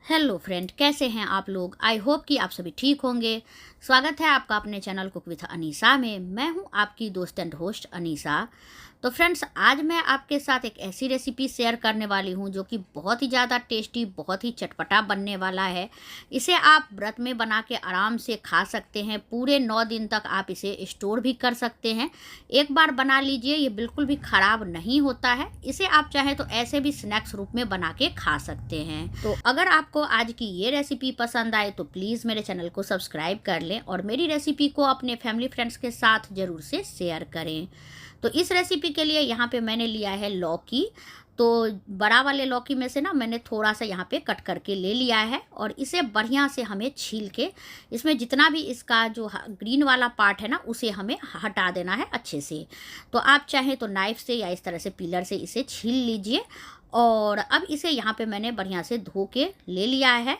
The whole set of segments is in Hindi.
हेलो फ्रेंड, कैसे हैं आप लोग। आई होप कि आप सभी ठीक होंगे। स्वागत है आपका अपने चैनल कुक विथ अनीसा में। मैं हूं आपकी दोस्त एंड होस्ट अनीसा। तो फ्रेंड्स, आज मैं आपके साथ एक ऐसी रेसिपी शेयर करने वाली हूं जो कि बहुत ही ज़्यादा टेस्टी, बहुत ही चटपटा बनने वाला है। इसे आप व्रत में बना के आराम से खा सकते हैं। पूरे 9 दिन तक आप इसे स्टोर भी कर सकते हैं। एक बार बना लीजिए, ये बिल्कुल भी ख़राब नहीं होता है। इसे आप चाहें तो ऐसे भी स्नैक्स रूप में बना के खा सकते हैं। तो अगर आपको आज की ये रेसिपी पसंद आए तो प्लीज़ मेरे चैनल को सब्सक्राइब कर लें और मेरी रेसिपी को अपने फैमिली फ्रेंड्स के साथ ज़रूर से शेयर करें। तो इस रेसिपी के लिए यहाँ पे मैंने लिया है लौकी। तो बड़ा वाले लौकी में से ना मैंने थोड़ा सा यहाँ पे कट करके ले लिया है और इसे बढ़िया से हमें छील के इसमें जितना भी इसका जो ग्रीन वाला पार्ट है ना उसे हमें हटा देना है अच्छे से। तो आप चाहें तो नाइफ से या इस तरह से पीलर से इसे छील लीजिए। और अब इसे यहाँ पे मैंने बढ़िया से धो के ले लिया है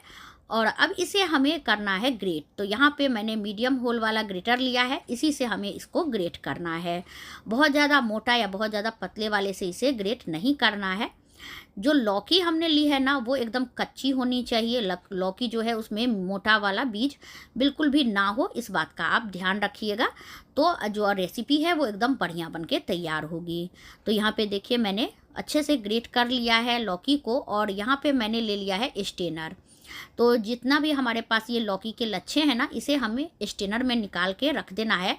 और अब इसे हमें करना है ग्रेट। तो यहाँ पे मैंने मीडियम होल वाला ग्रेटर लिया है, इसी से हमें इसको ग्रेट करना है। बहुत ज़्यादा मोटा या बहुत ज़्यादा पतले वाले से इसे ग्रेट नहीं करना है। जो लौकी हमने ली है ना वो एकदम कच्ची होनी चाहिए। लौकी जो है उसमें मोटा वाला बीज बिल्कुल भी ना हो, इस बात का आप ध्यान रखिएगा। तो जो रेसिपी है वो एकदम बढ़िया बन के तैयार होगी। तो यहाँ पे देखिए मैंने अच्छे से ग्रेट कर लिया है लौकी को और यहाँ पे मैंने ले लिया है स्टेनर। तो जितना भी हमारे पास ये लौकी के लच्छे हैं ना इसे हमें स्टेनर में निकाल के रख देना है,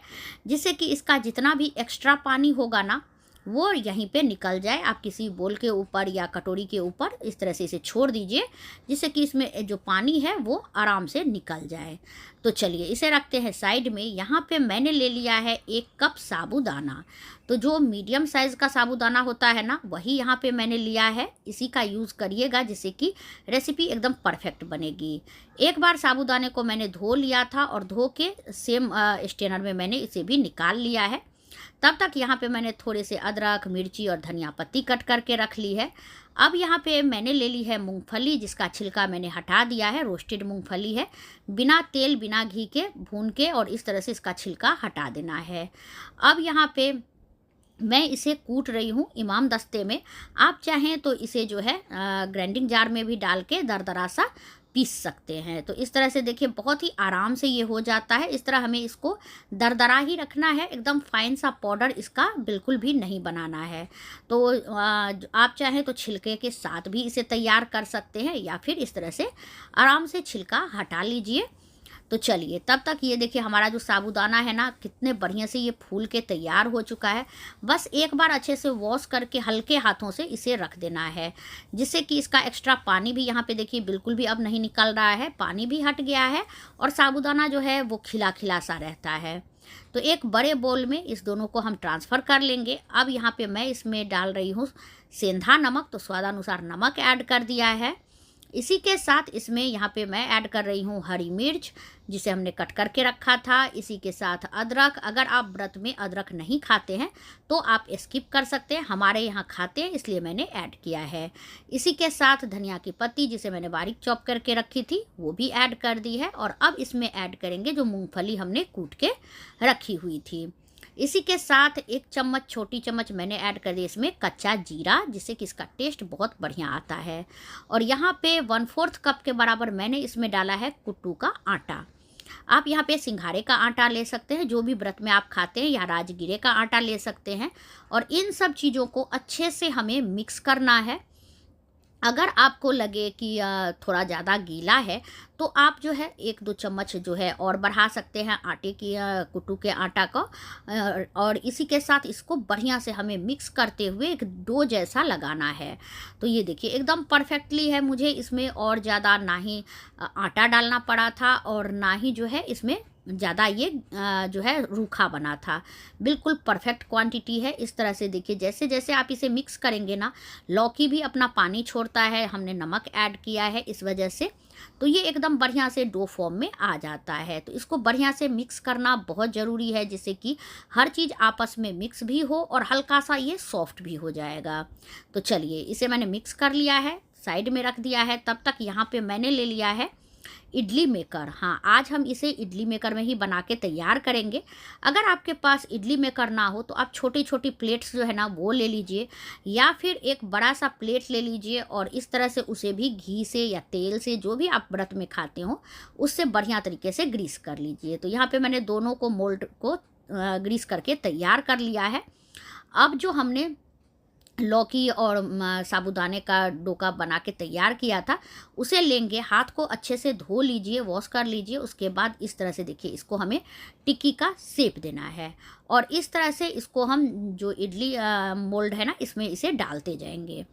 जिससे कि इसका जितना भी एक्स्ट्रा पानी होगा ना वो यहीं पे निकल जाए। आप किसी बोल के ऊपर या कटोरी के ऊपर इस तरह से इसे छोड़ दीजिए, जिससे कि इसमें जो पानी है वो आराम से निकल जाए। तो चलिए इसे रखते हैं साइड में। यहाँ पे मैंने ले लिया है 1 कप साबूदाना। तो जो मीडियम साइज़ का साबूदाना होता है ना वही यहाँ पे मैंने लिया है। इसी का यूज़ करिएगा जिससे कि रेसिपी एकदम परफेक्ट बनेगी। एक बार साबूदाने को मैंने धो लिया था और धो के सेम स्टेनर में मैंने इसे भी निकाल लिया है। तब तक यहाँ पे मैंने थोड़े से अदरक, मिर्ची और धनिया पत्ती कट करके रख ली है। अब यहाँ पे मैंने ले ली है मूंगफली, जिसका छिलका मैंने हटा दिया है। रोस्टेड मूंगफली है, बिना तेल बिना घी के भून के और इस तरह से इसका छिलका हटा देना है। अब यहाँ पे मैं इसे कूट रही हूँ इमाम दस्ते में। आप चाहें तो इसे जो है ग्राइंडिंग जार में भी डाल के दरदरा सा पीस सकते हैं। तो इस तरह से देखिए बहुत ही आराम से ये हो जाता है। इस तरह हमें इसको दरदरा ही रखना है, एकदम फाइन सा पाउडर इसका बिल्कुल भी नहीं बनाना है। तो आप चाहें तो छिलके के साथ भी इसे तैयार कर सकते हैं या फिर इस तरह से आराम से छिलका हटा लीजिए। तो चलिए तब तक ये देखिए हमारा जो साबूदाना है ना कितने बढ़िया से ये फूल के तैयार हो चुका है। बस एक बार अच्छे से वॉश करके हल्के हाथों से इसे रख देना है, जिससे कि इसका एक्स्ट्रा पानी भी यहाँ पे देखिए बिल्कुल भी अब नहीं निकल रहा है। पानी भी हट गया है और साबूदाना जो है वो खिला खिला सा रहता है। तो एक बड़े बोल में इस दोनों को हम ट्रांसफ़र कर लेंगे। अब यहाँ पे मैं इसमें डाल रही हूँ सेंधा नमक। तो स्वादानुसार नमक ऐड कर दिया है। इसी के साथ इसमें यहाँ पे मैं ऐड कर रही हूँ हरी मिर्च, जिसे हमने कट करके रखा था। इसी के साथ अदरक। अगर आप व्रत में अदरक नहीं खाते हैं तो आप स्किप कर सकते हैं, हमारे यहाँ खाते हैं इसलिए मैंने ऐड किया है। इसी के साथ धनिया की पत्ती, जिसे मैंने बारीक चॉप करके रखी थी, वो भी ऐड कर दी है। और अब इसमें ऐड करेंगे जो मूँगफली हमने कूट के रखी हुई थी। इसी के साथ 1 चम्मच, छोटी चम्मच मैंने ऐड कर दिया इसमें कच्चा जीरा, जिससे कि इसका टेस्ट बहुत बढ़िया आता है। और यहाँ पे 1/4 कप के बराबर मैंने इसमें डाला है कुट्टू का आटा। आप यहाँ पे सिंघाड़े का आटा ले सकते हैं, जो भी व्रत में आप खाते हैं, या राजगीरे का आटा ले सकते हैं। और इन सब चीज़ों को अच्छे से हमें मिक्स करना है। अगर आपको लगे कि थोड़ा ज़्यादा गीला है तो आप जो है 1-2 चम्मच जो है और बढ़ा सकते हैं आटे की, कुट्टू के आटा को। और इसी के साथ इसको बढ़िया से हमें मिक्स करते हुए एक डो जैसा लगाना है। तो ये देखिए एकदम परफेक्टली है। मुझे इसमें और ज़्यादा ना ही आटा डालना पड़ा था और ना ही जो है इसमें ज़्यादा ये जो है रूखा बना था। बिल्कुल परफेक्ट क्वांटिटी है। इस तरह से देखिए जैसे जैसे आप इसे मिक्स करेंगे ना, लौकी भी अपना पानी छोड़ता है, हमने नमक ऐड किया है इस वजह से। तो ये एकदम बढ़िया से डो फॉर्म में आ जाता है। तो इसको बढ़िया से मिक्स करना बहुत ज़रूरी है, जिससे कि हर चीज़ आपस में मिक्स भी हो और हल्का सा ये सॉफ्ट भी हो जाएगा। तो चलिए इसे मैंने मिक्स कर लिया है, साइड में रख दिया है। तब तक यहाँ पे मैंने ले लिया है इडली मेकर। हाँ, आज हम इसे इडली मेकर में ही बना के तैयार करेंगे। अगर आपके पास इडली मेकर ना हो तो आप छोटी-छोटी प्लेट्स जो है ना वो ले लीजिए, या फिर एक बड़ा-सा प्लेट ले लीजिए और इस तरह से उसे भी घी से या तेल से, जो भी आप व्रत में खाते हो, उससे बढ़िया तरीके से ग्रीस कर लीजिए। तो यहाँ पे मैंने दोनों को मोल्ड को ग्रीस करके तैयार कर लिया है। अब जो हमने लौकी और साबूदाने का डोका बना के तैयार किया था, उसे लेंगे, हाथ को अच्छे से धो लीजिए, वॉश कर लीजिए। उसके बाद इस तरह से देखिए, इसको हमें टिक्की का शेप देना है और इस तरह से इसको हम जो इडली मोल्ड है ना, इसमें इसे डालते जाएंगे।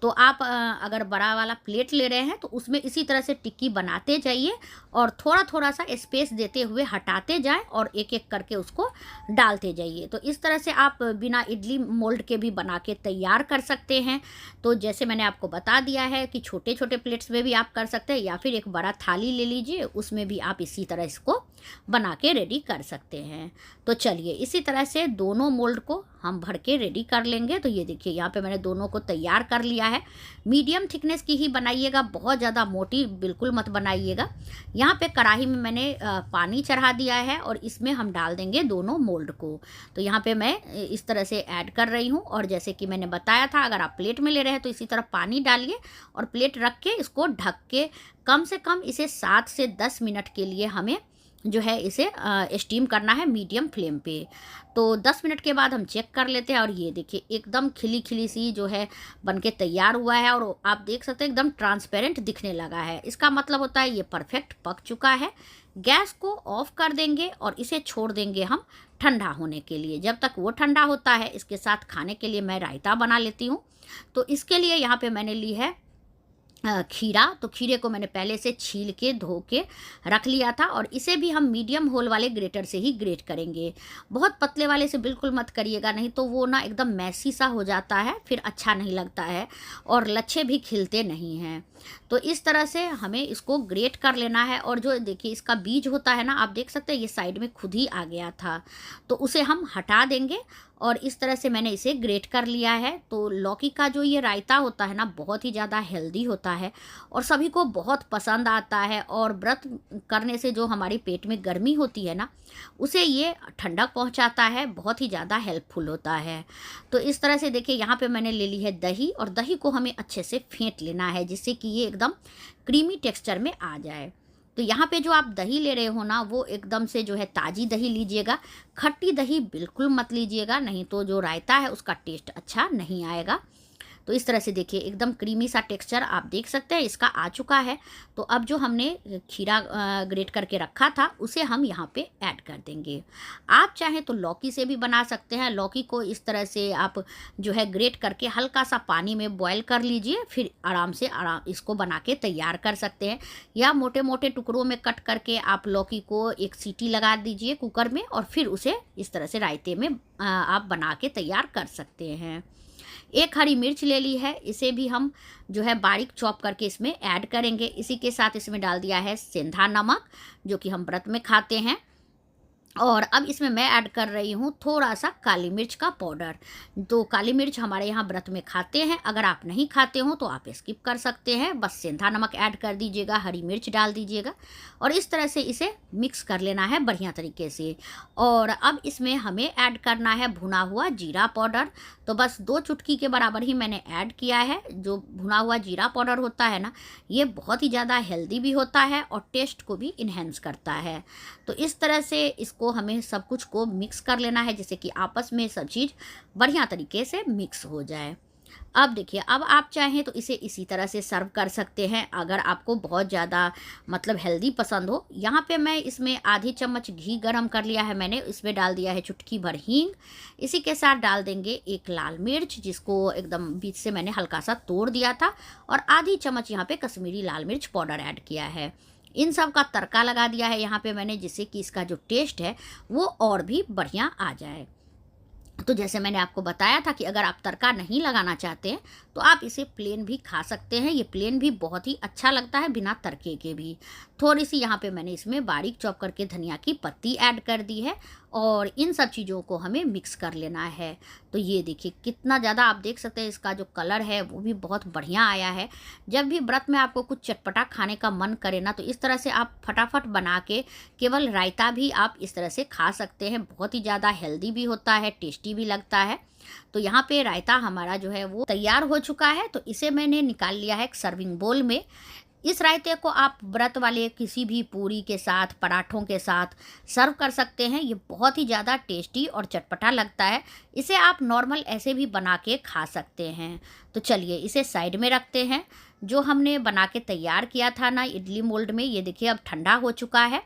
तो आप अगर बड़ा वाला प्लेट ले रहे हैं तो उसमें इसी तरह से टिक्की बनाते जाइए और थोड़ा थोड़ा सा स्पेस देते हुए हटाते जाएं और एक एक करके उसको डालते जाइए। तो इस तरह से आप बिना इडली मोल्ड के भी बना के तैयार कर सकते हैं। तो जैसे मैंने आपको बता दिया है कि छोटे छोटे प्लेट्स में भी आप कर सकते हैं, या फिर एक बड़ा थाली ले लीजिए, उसमें भी आप इसी तरह इसको बना के रेडी कर सकते हैं। तो चलिए, इसी तरह से दोनों मोल्ड को हम भर के रेडी कर लेंगे। तो ये देखिए, यहाँ पे मैंने दोनों को तैयार कर लिया है। मीडियम थिकनेस की ही बनाइएगा, बहुत ज़्यादा मोटी बिल्कुल मत बनाइएगा। यहाँ पे कढ़ाई में मैंने पानी चढ़ा दिया है और इसमें हम डाल देंगे दोनों मोल्ड को। तो यहाँ पे मैं इस तरह से ऐड कर रही हूँ और जैसे कि मैंने बताया था, अगर आप प्लेट में ले रहे हैं तो इसी तरह पानी डालिए और प्लेट रख के इसको ढक के कम से कम इसे 7 से 10 मिनट के लिए हमें जो है इसे स्टीम करना है मीडियम फ्लेम पे। तो 10 मिनट के बाद हम चेक कर लेते हैं और ये देखिए, एकदम खिली खिली सी जो है बनके तैयार हुआ है और आप देख सकते हैं एकदम ट्रांसपेरेंट दिखने लगा है। इसका मतलब होता है ये परफेक्ट पक चुका है। गैस को ऑफ कर देंगे और इसे छोड़ देंगे हम ठंडा होने के लिए। जब तक वो ठंडा होता है, इसके साथ खाने के लिए मैं रायता बना लेती हूँ। तो इसके लिए यहाँ पे मैंने ली है खीरा। तो खीरे को मैंने पहले से छील के धो के रख लिया था और इसे भी हम मीडियम होल वाले ग्रेटर से ही ग्रेट करेंगे। बहुत पतले वाले से बिल्कुल मत करिएगा, नहीं तो वो ना एकदम मैसी सा हो जाता है, फिर अच्छा नहीं लगता है और लच्छे भी खिलते नहीं हैं। तो इस तरह से हमें इसको ग्रेट कर लेना है। और जो देखिए इसका बीज होता है ना, आप देख सकते हैं ये साइड में खुद ही आ गया था, तो उसे हम हटा देंगे और इस तरह से मैंने इसे ग्रेट कर लिया है। तो लौकी का जो ये रायता होता है ना, बहुत ही ज़्यादा हेल्दी होता है और सभी को बहुत पसंद आता है और व्रत करने से जो हमारी पेट में गर्मी होती है ना, उसे ये ठंडक पहुंचाता है, बहुत ही ज़्यादा हेल्पफुल होता है। तो इस तरह से देखिए, यहाँ पे मैंने ले ली है दही और दही को हमें अच्छे से फेंट लेना है जिससे कि ये एकदम क्रीमी टेक्सचर में आ जाए। तो यहाँ पे जो आप दही ले रहे हो ना, वो एकदम से जो है ताज़ी दही लीजिएगा, खट्टी दही बिल्कुल मत लीजिएगा, नहीं तो जो रायता है उसका टेस्ट अच्छा नहीं आएगा। तो इस तरह से देखिए, एकदम क्रीमी सा टेक्सचर आप देख सकते हैं इसका आ चुका है। तो अब जो हमने खीरा ग्रेट करके रखा था, उसे हम यहाँ पे ऐड कर देंगे। आप चाहें तो लौकी से भी बना सकते हैं। लौकी को इस तरह से आप जो है ग्रेट करके हल्का सा पानी में बॉयल कर लीजिए, फिर आराम इसको बना के तैयार कर सकते हैं। या मोटे मोटे टुकड़ों में कट करके आप लौकी को एक सीटी लगा दीजिए कुकर में और फिर उसे इस तरह से रायते में आप बना के तैयार कर सकते हैं। एक हरी मिर्च ले ली है, इसे भी हम जो है बारीक चॉप करके इसमें ऐड करेंगे। इसी के साथ इसमें डाल दिया है सेंधा नमक, जो कि हम व्रत में खाते हैं। और अब इसमें मैं ऐड कर रही हूँ थोड़ा सा काली मिर्च का पाउडर। तो काली मिर्च हमारे यहाँ व्रत में खाते हैं, अगर आप नहीं खाते हो तो आप स्किप कर सकते हैं, बस सेंधा नमक ऐड कर दीजिएगा, हरी मिर्च डाल दीजिएगा और इस तरह से इसे मिक्स कर लेना है बढ़िया तरीके से। और अब इसमें हमें ऐड करना है भुना हुआ जीरा पाउडर। तो बस 2 चुटकी के बराबर ही मैंने ऐड किया है। जो भुना हुआ जीरा पाउडर होता है ना, ये बहुत ही ज़्यादा हेल्दी भी होता है और टेस्ट को भी इन्हेंस करता है। तो इस तरह से इसको हमें सब कुछ को मिक्स कर लेना है, जिससे कि आपस में सब चीज़ बढ़िया तरीके से मिक्स हो जाए। अब देखिए, अब आप चाहें तो इसे इसी तरह से सर्व कर सकते हैं, अगर आपको बहुत ज़्यादा मतलब हेल्दी पसंद हो। यहाँ पे मैं इसमें आधी चम्मच घी गरम कर लिया है मैंने, इसमें डाल दिया है चुटकी भर हींग। इसी के साथ डाल देंगे एक लाल मिर्च, जिसको एकदम बीच से मैंने हल्का सा तोड़ दिया था, और आधी चम्मच यहाँ पे कश्मीरी लाल मिर्च पाउडर ऐड किया है। इन सब का तड़का लगा दिया है यहाँ पे मैंने, जिससे कि इसका जो टेस्ट है वो और भी बढ़िया आ जाए। तो जैसे मैंने आपको बताया था कि अगर आप तड़का नहीं लगाना चाहते हैं तो आप इसे प्लेन भी खा सकते हैं। ये प्लेन भी बहुत ही अच्छा लगता है बिना तड़के के भी। थोड़ी सी यहाँ पे मैंने इसमें बारीक चॉप करके धनिया की पत्ती ऐड कर दी है और इन सब चीज़ों को हमें मिक्स कर लेना है। तो ये देखिए कितना ज़्यादा आप देख सकते हैं, इसका जो कलर है वो भी बहुत बढ़िया आया है। जब भी व्रत में आपको कुछ चटपटा खाने का मन करे ना, तो इस तरह से आप फटाफट बना के केवल रायता भी आप इस तरह से खा सकते हैं। बहुत ही ज़्यादा हेल्दी भी होता है, टेस्टी भी लगता है। तो यहाँ पे रायता हमारा जो है वो तैयार हो चुका है। तो इसे मैंने निकाल लिया है एक सर्विंग बोल में। इस रायते को आप व्रत वाले किसी भी पूरी के साथ, पराठों के साथ सर्व कर सकते हैं। ये बहुत ही ज़्यादा टेस्टी और चटपटा लगता है। इसे आप नॉर्मल ऐसे भी बना के खा सकते हैं। तो चलिए इसे साइड में रखते हैं। जो हमने बना के तैयार किया था ना इडली मोल्ड में, ये देखिए अब ठंडा हो चुका है।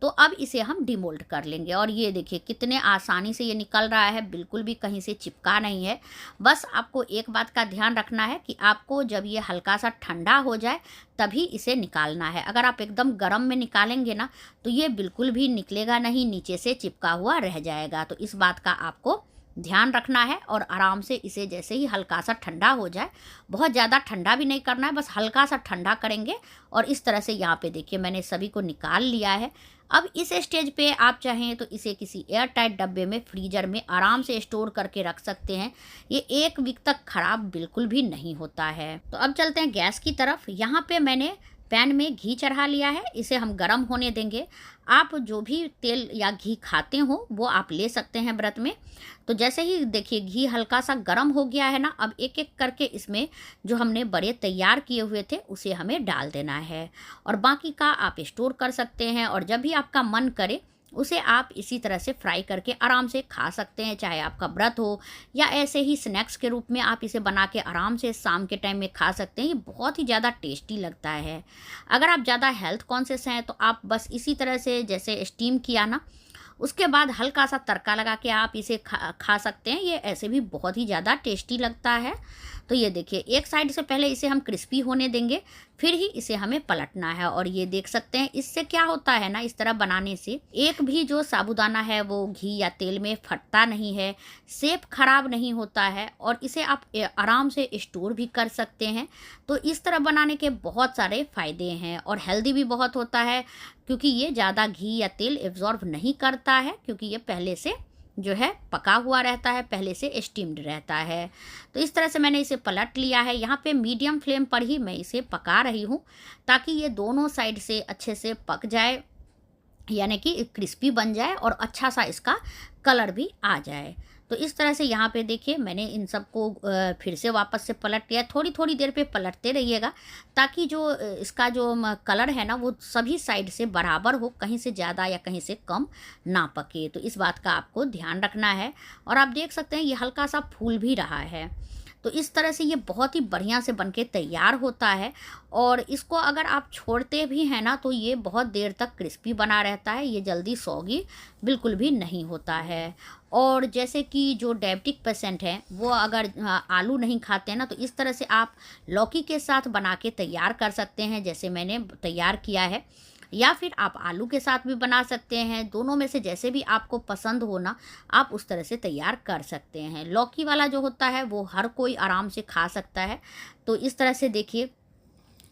तो अब इसे हम डिमोल्ड कर लेंगे और ये देखिए कितने आसानी से ये निकल रहा है, बिल्कुल भी कहीं से चिपका नहीं है। बस आपको एक बात का ध्यान रखना है कि आपको जब ये हल्का सा ठंडा हो जाए तभी इसे निकालना है। अगर आप एकदम गर्म में निकालेंगे ना, तो ये बिल्कुल भी निकलेगा नहीं, नीचे से चिपका हुआ रह जाएगा। तो इस बात का आपको ध्यान रखना है और आराम से इसे जैसे ही हल्का सा ठंडा हो जाए, बहुत ज़्यादा ठंडा भी नहीं करना है, बस हल्का सा ठंडा करेंगे। और इस तरह से यहाँ पे देखिए मैंने सभी को निकाल लिया है। अब इस स्टेज पे आप चाहें तो इसे किसी एयर टाइट डब्बे में, फ्रीजर में आराम से स्टोर करके रख सकते हैं। ये 1 वीक तक ख़राब बिल्कुल भी नहीं होता है। तो अब चलते हैं गैस की तरफ। यहाँ पे मैंने पैन में घी चढ़ा लिया है, इसे हम गरम होने देंगे। आप जो भी तेल या घी खाते हो वो आप ले सकते हैं व्रत में। तो जैसे ही देखिए घी हल्का सा गरम हो गया है ना, अब एक एक करके इसमें जो हमने बड़े तैयार किए हुए थे उसे हमें डाल देना है और बाकी का आप स्टोर कर सकते हैं। और जब भी आपका मन करे उसे आप इसी तरह से फ्राई करके आराम से खा सकते हैं, चाहे आपका व्रत हो या ऐसे ही स्नैक्स के रूप में आप इसे बना के आराम से शाम के टाइम में खा सकते हैं। ये बहुत ही ज़्यादा टेस्टी लगता है। अगर आप ज़्यादा हेल्थ कॉन्शियस हैं तो आप बस इसी तरह से जैसे स्टीम किया ना, उसके बाद हल्का सा तड़का लगा के आप इसे खा सकते हैं। ये ऐसे भी बहुत ही ज़्यादा टेस्टी लगता है। तो ये देखिए एक साइड से पहले इसे हम क्रिस्पी होने देंगे, फिर ही इसे हमें पलटना है। और ये देख सकते हैं इससे क्या होता है ना, इस तरह बनाने से एक भी जो साबूदाना है वो घी या तेल में फटता नहीं है, शेप खराब नहीं होता है और इसे आप आराम से स्टोर भी कर सकते हैं। तो इस तरह बनाने के बहुत सारे फ़ायदे हैं और हेल्दी भी बहुत होता है, क्योंकि ये ज़्यादा घी या तेल एब्जॉर्ब नहीं करता है, क्योंकि ये पहले से जो है पका हुआ रहता है, पहले से स्टीम्ड रहता है। तो इस तरह से मैंने इसे पलट लिया है। यहाँ पे मीडियम फ्लेम पर ही मैं इसे पका रही हूँ ताकि ये दोनों साइड से अच्छे से पक जाए, यानी कि क्रिस्पी बन जाए और अच्छा सा इसका कलर भी आ जाए। तो इस तरह से यहाँ पे देखिए मैंने इन सबको फिर से वापस से पलट लिया। थोड़ी थोड़ी देर पे पलटते रहिएगा ताकि जो इसका जो कलर है ना वो सभी साइड से बराबर हो, कहीं से ज़्यादा या कहीं से कम ना पके। तो इस बात का आपको ध्यान रखना है। और आप देख सकते हैं ये हल्का सा फूल भी रहा है। तो इस तरह से ये बहुत ही बढ़िया से बनके तैयार होता है। और इसको अगर आप छोड़ते भी हैं ना तो ये बहुत देर तक क्रिस्पी बना रहता है, ये जल्दी सौगी बिल्कुल भी नहीं होता है। और जैसे कि जो डायबिटिक पेशेंट हैं वो अगर आलू नहीं खाते हैं ना, तो इस तरह से आप लौकी के साथ बना के तैयार कर सकते हैं, जैसे मैंने तैयार किया है। या फिर आप आलू के साथ भी बना सकते हैं। दोनों में से जैसे भी आपको पसंद हो ना, आप उस तरह से तैयार कर सकते हैं। लौकी वाला जो होता है वो हर कोई आराम से खा सकता है। तो इस तरह से देखिए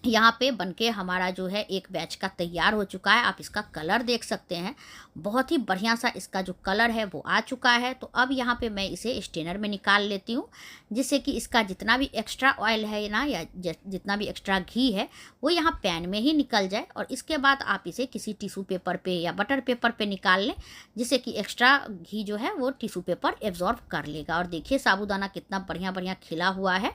यहाँ पे बनके हमारा जो है एक बैच का तैयार हो चुका है। आप इसका कलर देख सकते हैं, बहुत ही बढ़िया सा इसका जो कलर है वो आ चुका है। तो अब यहाँ पे मैं इसे स्ट्रेनर में निकाल लेती हूँ, जिससे कि इसका जितना भी एक्स्ट्रा ऑयल है ना या जितना भी एक्स्ट्रा घी है वो यहाँ पैन में ही निकल जाए। और इसके बाद आप इसे किसी टिश्यू पेपर पे या बटर पेपर पे निकाल लें, जिससे कि एक्स्ट्रा घी जो है वो टिश्यू पेपर एब्जॉर्ब कर लेगा। और देखिए साबूदाना कितना बढ़िया बढ़िया खिला हुआ है।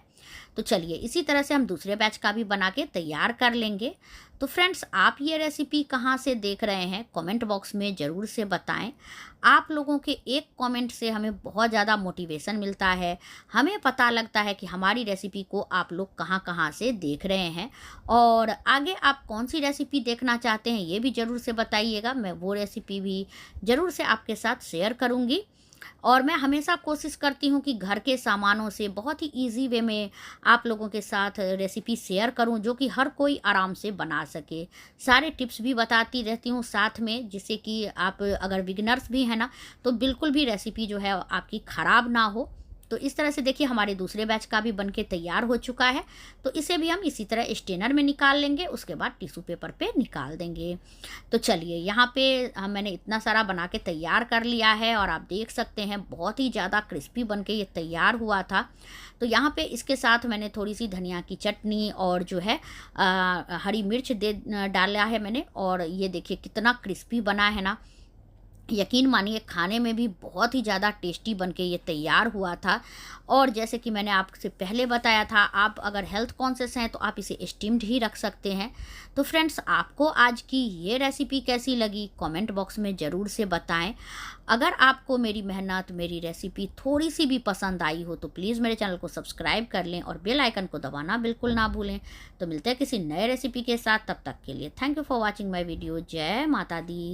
तो चलिए इसी तरह से हम दूसरे बैच का भी बना के तैयार कर लेंगे। तो फ्रेंड्स, आप ये रेसिपी कहाँ से देख रहे हैं कमेंट बॉक्स में ज़रूर से बताएं। आप लोगों के एक कमेंट से हमें बहुत ज़्यादा मोटिवेशन मिलता है, हमें पता लगता है कि हमारी रेसिपी को आप लोग कहाँ कहाँ से देख रहे हैं। और आगे आप कौन सी रेसिपी देखना चाहते हैं ये भी ज़रूर से बताइएगा, मैं वो रेसिपी भी ज़रूर से आपके साथ शेयर करूँगी। और मैं हमेशा कोशिश करती हूँ कि घर के सामानों से बहुत ही इजी वे में आप लोगों के साथ रेसिपी शेयर करूँ, जो कि हर कोई आराम से बना सके। सारे टिप्स भी बताती रहती हूँ साथ में, जिससे कि आप अगर बिगिनर्स भी हैं ना तो बिल्कुल भी रेसिपी जो है आपकी ख़राब ना हो तो इस तरह से देखिए हमारे दूसरे बैच का भी बनके तैयार हो चुका है। तो इसे भी हम इसी तरह स्ट्रेनर में निकाल लेंगे, उसके बाद टिश्यू पेपर पे निकाल देंगे। तो चलिए यहाँ पे मैंने इतना सारा बना के तैयार कर लिया है और आप देख सकते हैं बहुत ही ज़्यादा क्रिस्पी बनके ये तैयार हुआ था। तो यहाँ पे इसके साथ मैंने थोड़ी सी धनिया की चटनी और जो है हरी मिर्च डाला है मैंने, और ये देखिए कितना क्रिस्पी बना है ना। यकीन मानिए खाने में भी बहुत ही ज़्यादा टेस्टी बनके ये तैयार हुआ था। और जैसे कि मैंने आपसे पहले बताया था, आप अगर हेल्थ कॉन्शियस हैं तो आप इसे स्टीम्ड ही रख सकते हैं। तो फ्रेंड्स, आपको आज की ये रेसिपी कैसी लगी कमेंट बॉक्स में ज़रूर से बताएं। अगर आपको मेरी मेहनत, मेरी रेसिपी थोड़ी सी भी पसंद आई हो तो प्लीज़ मेरे चैनल को सब्सक्राइब कर लें और बेल आइकन को दबाना बिल्कुल ना भूलें। तो मिलते हैं किसी नए रेसिपी के साथ, तब तक के लिए thank you for watching my video. जय माता दी।